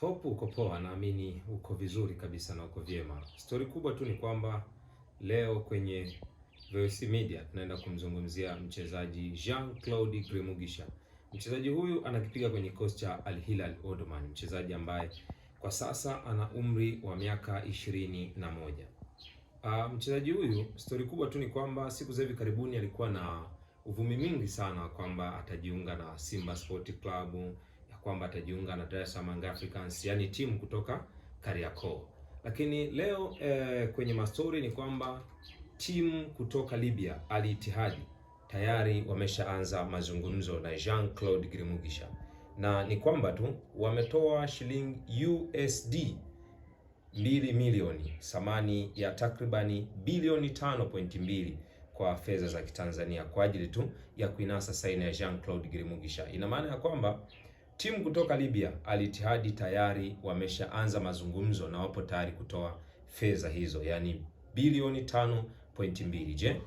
Hope uko poa, naamini uko vizuri kabisa na uko vyema. Stori kubwa tu ni kwamba leo kwenye VOC Media tunaenda kumzungumzia mchezaji Jean-Claude Grimugisha. Mchezaji huyu anakipiga kwenye kikosi cha Al Hilal Omdurman, mchezaji ambaye kwa sasa ana umri wa miaka 21. Mchezaji huyu, stori kubwa tu ni kwamba siku za hivi karibuni alikuwa na uvumi mingi sana kwamba atajiunga na Simba Sport Club, ya kwamba atajiunga na Dar es Salaam Africans, yani timu kutoka Kariakoo. Lakini leo kwenye mastori ni kwamba timu kutoka Libya Al Ittihad tayari wameshaanza mazungumzo na Jean-Claude Grimugisha, na ni kwamba tu wametoa shilingi USD 2 milioni, thamani ya takribani bilioni 5.2 kwa fedha za Kitanzania kwa ajili tu ya kuinasa saini ya Jean-Claude Grimugisha. Ina maana ya kwamba timu kutoka Libya Al Ittihad tayari wameshaanza mazungumzo na wapo tayari kutoa fedha hizo, yani bilioni 5.2. Je,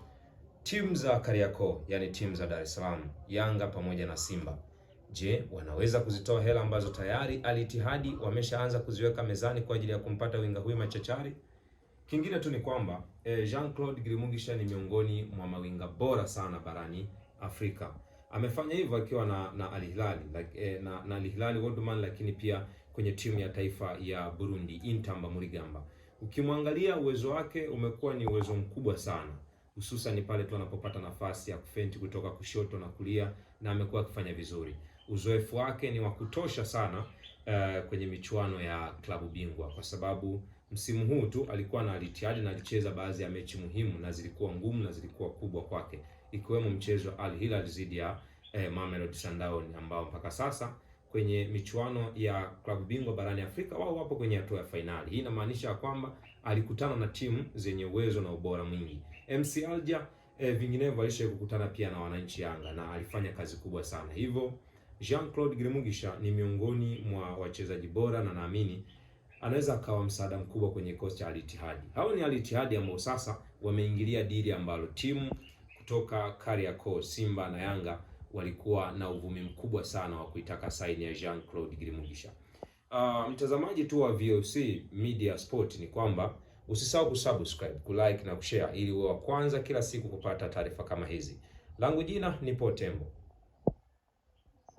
timu za Kariakoo, yani timu za Dar es Salaam, Yanga pamoja na Simba, je, wanaweza kuzitoa hela ambazo tayari Al Ittihad wameshaanza kuziweka mezani kwa ajili ya kumpata winga huyu machachari? Kingine tu ni kwamba Jean-Claude Grimugisha ni miongoni mwa mawinga bora sana barani Afrika. Amefanya hivyo akiwa na Al Hilal na Al Hilal Omdurman, lakini pia kwenye timu ya taifa ya Burundi Intamba Murigamba. Ukimwangalia uwezo wake umekuwa ni uwezo mkubwa sana, hususan pale tu anapopata nafasi ya kufenti kutoka kushoto na kulia, na amekuwa akifanya vizuri. Uzoefu wake ni wa kutosha sana kwenye michuano ya klabu bingwa, kwa sababu msimu huu tu alikuwa na Al Ittihad na alicheza baadhi ya mechi muhimu na zilikuwa ngumu na zilikuwa kubwa kwake, ikiwemo mchezo Al Hilal dhidi ya Mamelodi Sundowns, ambao mpaka sasa kwenye michuano ya klabu bingwa barani Afrika wao wapo kwenye hatua ya fainali. Hii inamaanisha kwamba alikutana na timu zenye uwezo na ubora mwingi. MC Alger vinginevyo alishawahi kukutana pia na wananchi Yanga na alifanya kazi kubwa sana. Hivyo Jean-Claude Grimugisha ni miongoni mwa wachezaji bora na naamini anaweza akawa msaada mkubwa kwenye kikosi cha Al Ittihad. Hao ni Al Ittihad ambao sasa wameingilia dili ambalo timu kutoka Kariakoo, Simba na Yanga walikuwa na uvumi mkubwa sana wa kuitaka saini ya Jean-Claude Grimugisha. Mtazamaji tu wa VOC Media Sport, ni kwamba usisahau kusubscribe, kulike na kushare ili uwe wa kwanza kila siku kupata taarifa kama hizi. Langu jina ni Tembo.